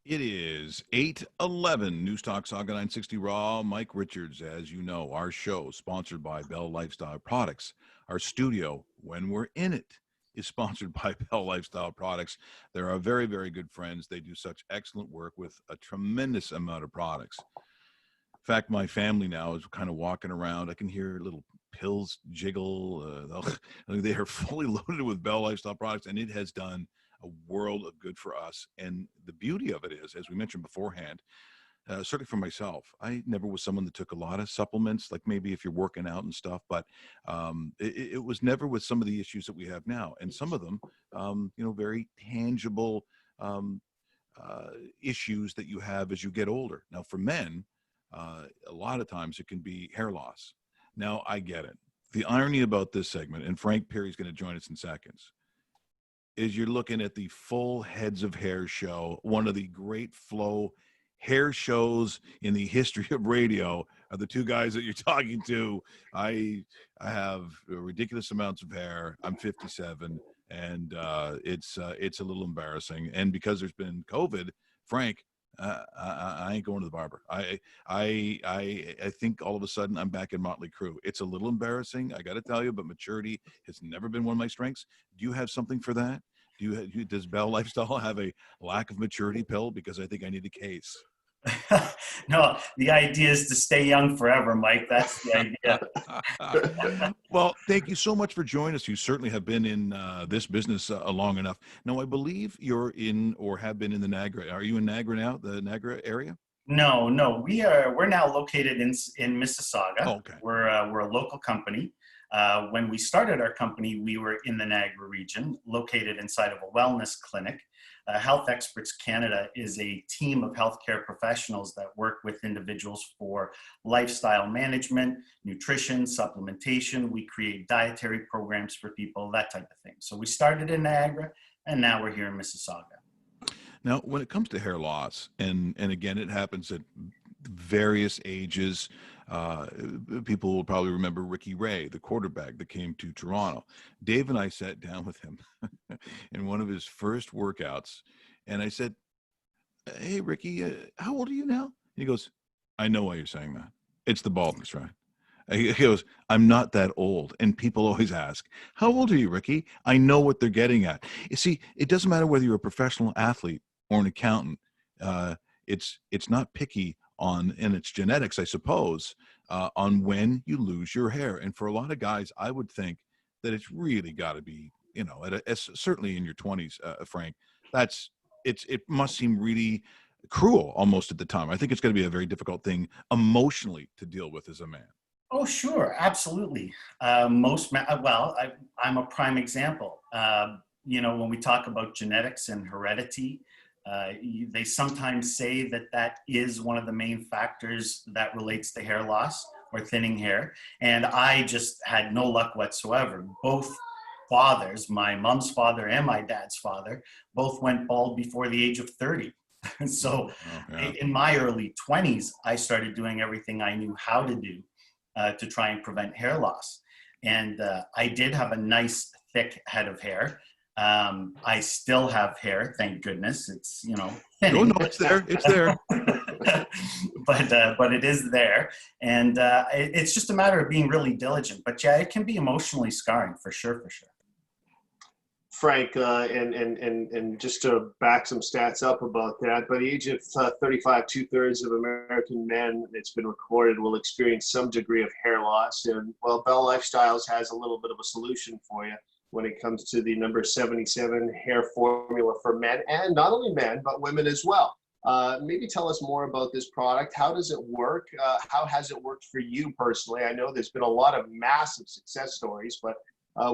It is 8:11 News Talk Saga 960 Raw. Mike Richards, as you know, our show sponsored by Bell Lifestyle Products. Our studio, when we're in it, is sponsored by Bell Lifestyle Products. They're our very, very good friends. They do such excellent work with a tremendous amount of products. In fact, my family now is kind of walking around. I can hear little pills jiggle. They are fully loaded with Bell Lifestyle Products, and it has done a world of good for us. And the beauty of it is, as we mentioned beforehand, certainly for myself, I never was someone that took a lot of supplements, like maybe if you're working out and stuff, but it was never with some of the issues that we have now. And some of them, very tangible um, issues that you have as you get older. Now, for men, a lot of times it can be hair loss. Now, I get it. The irony about this segment, and Frank Pirri is going to join us in seconds, is you're looking at the full Heads of Hair show, one of the great flow hair shows in the history of radio. Are the two guys that you're talking to. I have ridiculous amounts of hair. I'm 57, and it's a little embarrassing. And because there's been COVID, Frank, I ain't going to the barber. I think all of a sudden I'm back in Motley Crue. It's a little embarrassing, I got to tell you, but maturity has never been one of my strengths. Do you have something for that? Does Bell Lifestyle have a lack of maturity pill? Because I think I need a case. No, the idea is to stay young forever, Mike. That's the idea. Well, thank you so much for joining us. You certainly have been in this business long enough. Now, I believe you're in or have been in the Niagara. Are you in Niagara now, the Niagara area? No, we're now located in Mississauga. Oh, okay. We're a local company. When we started our company, we were in the Niagara region, located inside of a wellness clinic. Health Experts Canada is a team of healthcare professionals that work with individuals for lifestyle management, nutrition, supplementation. We create dietary programs for people, that type of thing. So we started in Niagara, and now we're here in Mississauga. Now, when it comes to hair loss, and again, it happens at various ages. People will probably remember Ricky Ray, the quarterback that came to Toronto. Dave and I sat down with him in one of his first workouts, and I said, "Hey, Ricky, how old are you now?" He goes, "I know why you're saying that. It's the baldness, right?" He goes, "I'm not that old." And people always ask, "How old are you, Ricky?" I know what they're getting at. You see, it doesn't matter whether you're a professional athlete or an accountant. It's not picky on, and it's genetics, I suppose, on when you lose your hair. And for a lot of guys, I would think that it's really got to be, certainly in your 20s, Frank. It must seem really cruel almost at the time. I think it's going to be a very difficult thing emotionally to deal with as a man. Oh, sure, absolutely. I'm a prime example. When we talk about genetics and heredity, they sometimes say that is one of the main factors that relates to hair loss or thinning hair. And I just had no luck whatsoever. Both fathers, my mom's father and my dad's father, both went bald before the age of 30. So in my early 20s, I started doing everything I knew how to do to try and prevent hair loss. And I did have a nice thick head of hair. I still have hair, thank goodness. It's, thinning. No, it's there. It's there. but it is there. And it's just a matter of being really diligent. But yeah, it can be emotionally scarring for sure. Frank, and just to back some stats up about that, by the age of 35, 2/3 of American men, it's been recorded, will experience some degree of hair loss. And well, Bell Lifestyles has a little bit of a solution for you when it comes to the number 77 hair formula for men, and not only men, but women as well. Maybe tell us more about this product. How does it work? How has it worked for you personally? I know there's been a lot of massive success stories, but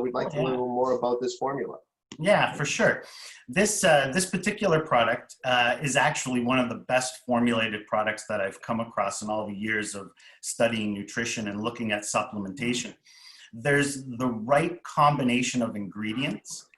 we'd like to learn a little more about this formula. Yeah, for sure. This particular product is actually one of the best formulated products that I've come across in all the years of studying nutrition and looking at supplementation. There's the right combination of ingredients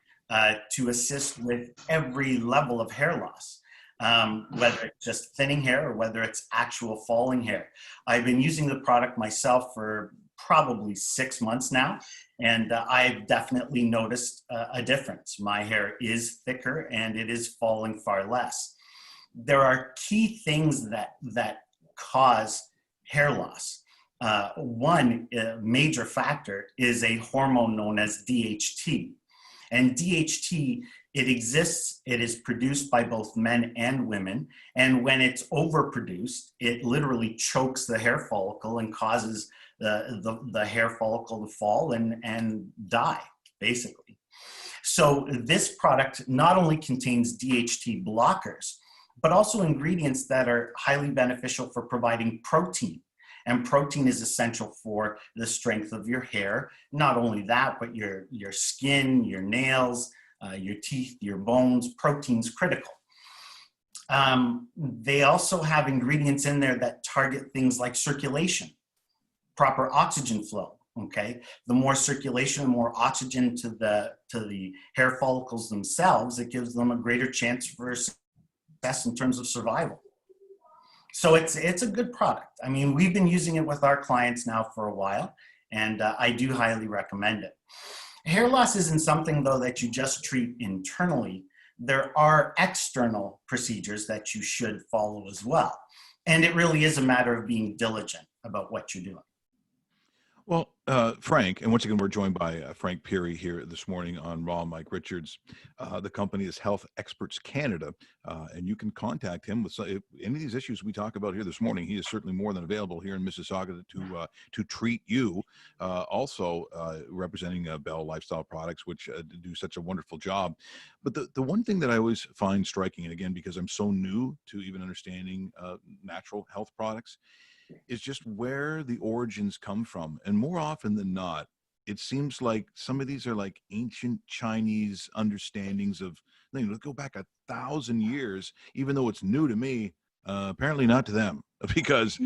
to assist with every level of hair loss, whether it's just thinning hair or whether it's actual falling hair. I've been using the product myself for probably 6 months now, and I've definitely noticed a difference. My hair is thicker and it is falling far less. there are key things that cause hair loss. One major factor is a hormone known as DHT. And DHT, it exists, it is produced by both men and women. And when it's overproduced, it literally chokes the hair follicle and causes the hair follicle to fall and die, basically. So this product not only contains DHT blockers, but also ingredients that are highly beneficial for providing protein. And protein is essential for the strength of your hair. Not only that, but your skin, your nails, your teeth, your bones. Protein's critical. They also have ingredients in there that target things like circulation, proper oxygen flow. Okay, the more circulation, the more oxygen to the hair follicles themselves, it gives them a greater chance for success in terms of survival. So it's a good product. I mean, we've been using it with our clients now for a while, and I do highly recommend it. Hair loss isn't something, though, that you just treat internally. There are external procedures that you should follow as well. And it really is a matter of being diligent about what you're doing. Well, Frank, and once again, we're joined by Frank Pirri here this morning on Raw. Mike Richards. The company is Health Experts Canada, and you can contact him with any of these issues we talk about here this morning. He is certainly more than available here in Mississauga to treat you. Also, representing Bell Lifestyle Products, which do such a wonderful job. But the one thing that I always find striking, and again, because I'm so new to even understanding natural health products, is just where the origins come from. And more often than not, it seems like some of these are like ancient Chinese understandings of, let's go back 1,000 years, even though it's new to me, apparently not to them, because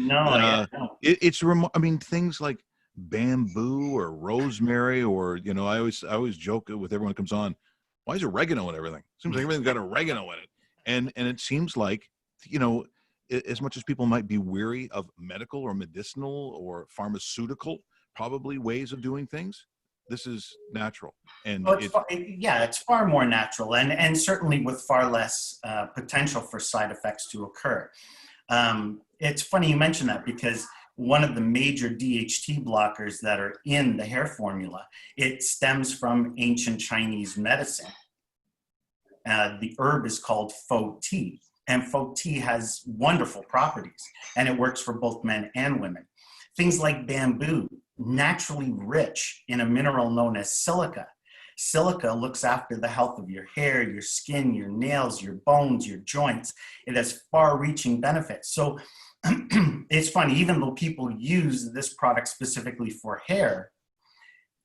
it's, I mean, things like bamboo or rosemary, or, I always joke with everyone who comes on, why is oregano and everything? Seems like everything's got oregano in it. And it seems like, as much as people might be weary of medical or medicinal or pharmaceutical, probably ways of doing things, this is natural. And it's far more natural, and certainly with far less potential for side effects to occur. It's funny you mention that, because one of the major DHT blockers that are in the hair formula, it stems from ancient Chinese medicine. The herb is called fo tea. And fo tea has wonderful properties, and it works for both men and women. Things like bamboo, naturally rich in a mineral known as silica. Silica looks after the health of your hair, your skin, your nails, your bones, your joints. It has far-reaching benefits. So it's funny, even though people use this product specifically for hair,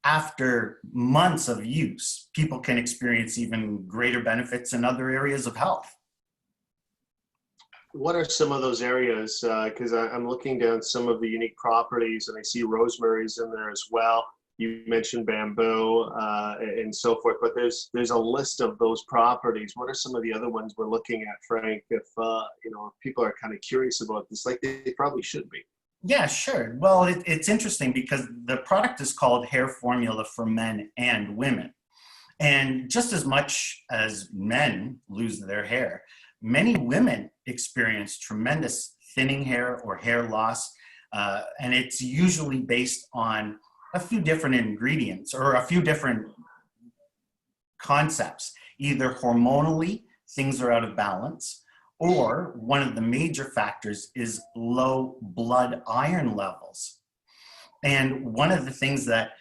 after months of use, people can experience even greater benefits in other areas of health. What are some of those areas? Because I'm looking down some of the unique properties, and I see rosemary's in there as well. You mentioned bamboo and so forth, but there's a list of those properties. What are some of the other ones we're looking at, Frank? If people are kind of curious about this, like they probably should be. Yeah, sure. Well, it's interesting because the product is called Hair Formula for Men and Women. And just as much as men lose their hair, many women experience tremendous thinning hair or hair loss, and it's usually based on a few different ingredients or a few different concepts. Either hormonally, things are out of balance, or one of the major factors is low blood iron levels. And one of the things that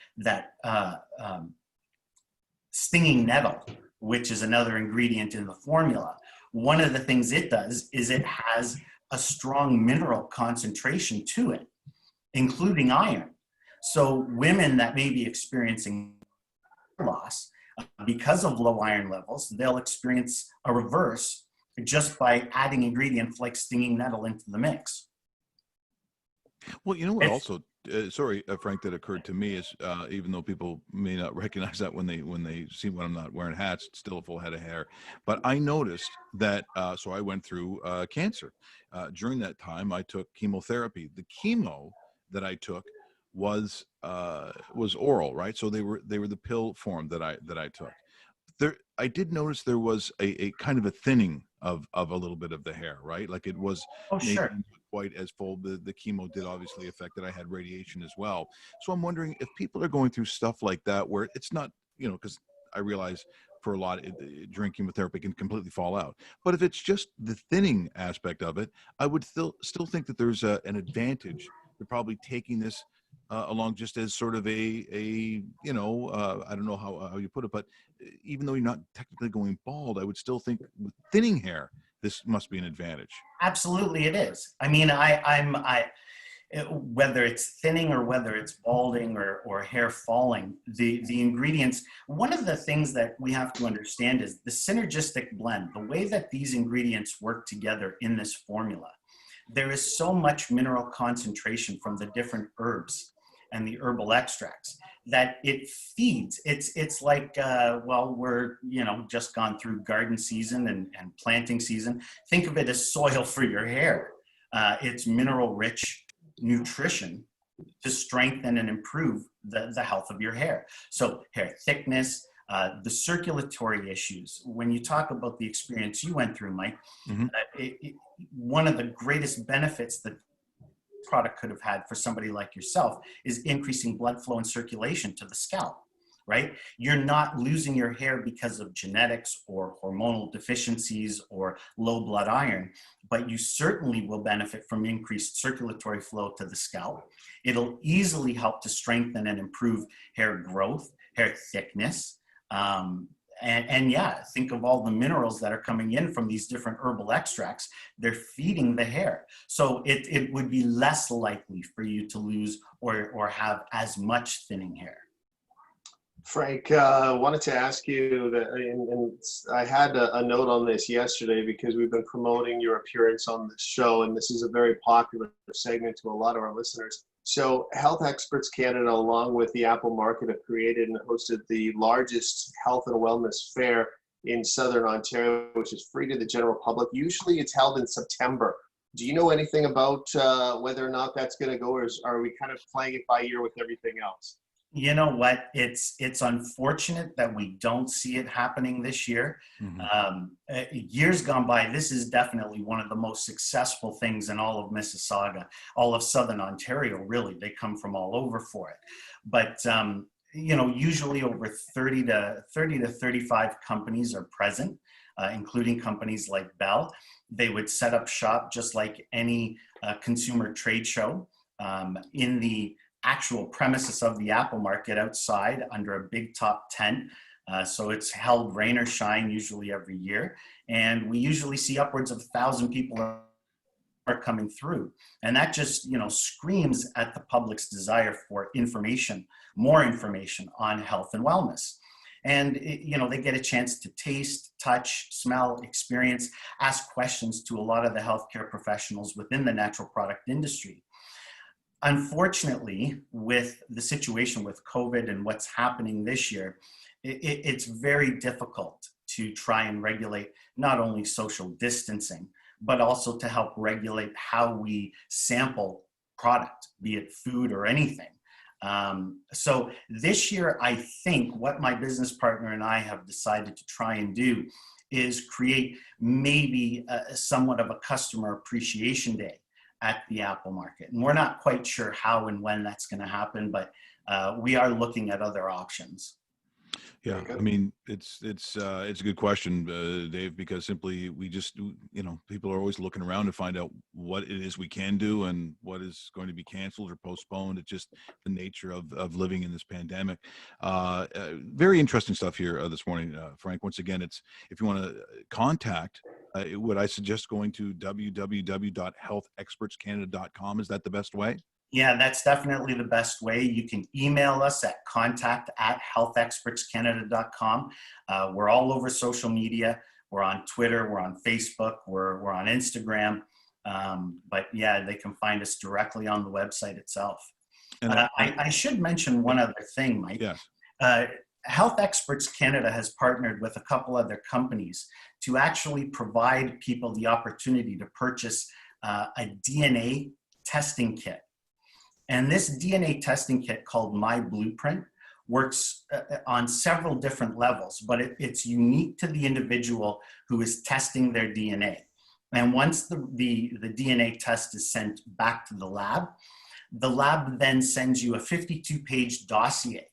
stinging nettle, which is another ingredient in the formula, one of the things it does is it has a strong mineral concentration to it, including iron. So women that may be experiencing loss because of low iron levels, they'll experience a reverse just by adding ingredients like stinging nettle into the mix. Well, you know what also, sorry, Frank, that occurred to me is, even though people may not recognize that when they see when I'm not wearing hats, it's still a full head of hair. But I noticed that, so I went through cancer. During that time, I took chemotherapy. The chemo that I took was oral, right? So they were the pill form that I took. I did notice there was a kind of a thinning of a little bit of the hair, right? Like it was Oh, maybe sure. not quite as full. The chemo did obviously affect it. I had radiation as well. So I'm wondering if people are going through stuff like that where it's not, because I realize for a lot, during chemotherapy can completely fall out. But if it's just the thinning aspect of it, I would still think that there's an advantage to probably taking this along just as sort of I don't know how you put it, but even though you're not technically going bald, I would still think with thinning hair, this must be an advantage. Absolutely, it is. I mean, whether it's thinning or whether it's balding or hair falling, the ingredients, one of the things that we have to understand is the synergistic blend, the way that these ingredients work together in this formula. There is so much mineral concentration from the different herbs and the herbal extracts that it feeds. It's like, we're, just gone through garden season and planting season. Think of it as soil for your hair. It's mineral rich nutrition to strengthen and improve the health of your hair. So hair thickness, the circulatory issues. When you talk about the experience you went through, Mike, Mm-hmm. One of the greatest benefits that product could have had for somebody like yourself is increasing blood flow and circulation to the scalp, right? You're not losing your hair because of genetics or hormonal deficiencies or low blood iron, but you certainly will benefit from increased circulatory flow to the scalp. It'll easily help to strengthen and improve hair growth, hair thickness. And yeah, think of all the minerals that are coming in from these different herbal extracts. They're feeding the hair. So it would be less likely for you to lose or have as much thinning hair. Frank, wanted to ask you that, and I had a note on this yesterday because we've been promoting your appearance on the show, and this is a very popular segment to a lot of our listeners. So Health Experts Canada, along with the Apple Market, have created and hosted the largest health and wellness fair in Southern Ontario, which is free to the general public. Usually it's held in September. Do you know anything about whether or not that's going to go, or are we kind of playing it by ear with everything else? You know what? It's unfortunate that we don't see it happening this year. Mm-hmm. Years gone by, this is definitely one of the most successful things in all of Mississauga, all of Southern Ontario, really. They come from all over for it. But, usually over 30 to 35 companies are present, including companies like Bell. They would set up shop just like any consumer trade show in the actual premises of the Apple Market outside under a big top tent. So it's held rain or shine usually every year. And we usually see upwards of 1,000 people are coming through. And that just, screams at the public's desire for information, more information on health and wellness. And, they get a chance to taste, touch, smell, experience, ask questions to a lot of the healthcare professionals within the natural product industry. Unfortunately, with the situation with COVID and what's happening this year, it's very difficult to try and regulate not only social distancing, but also to help regulate how we sample product, be it food or anything. So this year, I think what my business partner and I have decided to try and do is create maybe somewhat of a customer appreciation day at the Apple Market. And we're not quite sure how and when that's going to happen, but we are looking at other options. Yeah, I mean, it's a good question, Dave, because simply we just, people are always looking around to find out what it is we can do and what is going to be canceled or postponed. It's just the nature of living in this pandemic. Very interesting stuff here this morning, Frank. Once again, if you want to contact, would I suggest going to www.healthexpertscanada.com? Is that the best way? Yeah, that's definitely the best way. You can email us at contact@healthexpertscanada.com. We're all over social media. We're on Twitter. We're on Facebook. We're on Instagram. But yeah, they can find us directly on the website itself. And I should mention one other thing, Mike. Yes. Health Experts Canada has partnered with a couple other companies to actually provide people the opportunity to purchase a DNA testing kit. And this DNA testing kit called My Blueprint works on several different levels, but it's unique to the individual who is testing their DNA. And once the DNA test is sent back to the lab then sends you a 52-page dossier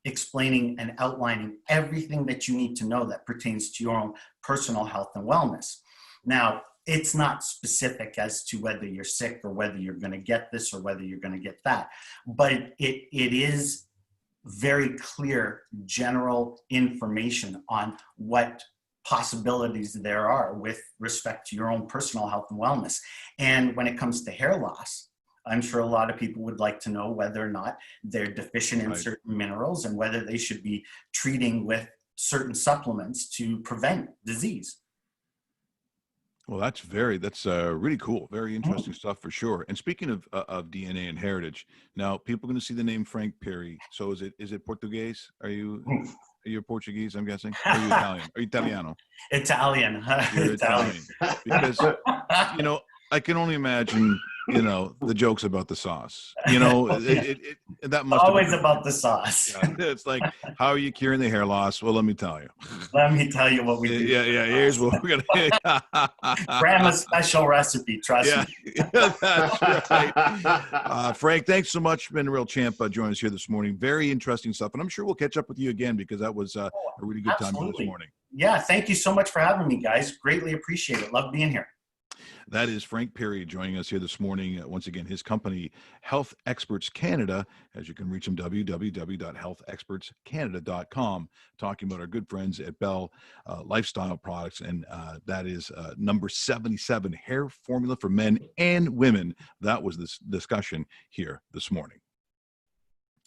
explaining and outlining everything that you need to know that pertains to your own personal health and wellness. Now, it's not specific as to whether you're sick or whether you're going to get this or whether you're going to get that, but it is very clear general information on what possibilities there are with respect to your own personal health and wellness. And when it comes to hair loss, I'm sure a lot of people would like to know whether or not they're deficient in certain minerals and whether they should be treating with certain supplements to prevent disease. Well, that's really cool. Very interesting stuff for sure. And speaking of DNA and heritage, now people are going to see the name Frank Pirri. So is it Portuguese? Are you Portuguese? I'm guessing. Or are you Italian? Are you Italiano? Italian. You're Italian. Because I can only imagine the jokes about the sauce. That must always about the sauce. Yeah, it's like, how are you curing the hair loss? Well, let me tell you. Let me tell you what we do. Yeah. Here's what we're gonna. Grandma's special recipe. Trust me. Yeah, that's right. Frank, thanks so much. Been a real champ joining us here this morning. Very interesting stuff, and I'm sure we'll catch up with you again because that was a really good time this morning. Yeah, thank you so much for having me, guys. Greatly appreciate it. Love being here. That is Frank Pirri joining us here this morning. Once again, his company, Health Experts Canada, as you can reach him, www.healthexpertscanada.com, talking about our good friends at Bell Lifestyle Products. And that is number 77, hair formula for men and women. That was this discussion here this morning.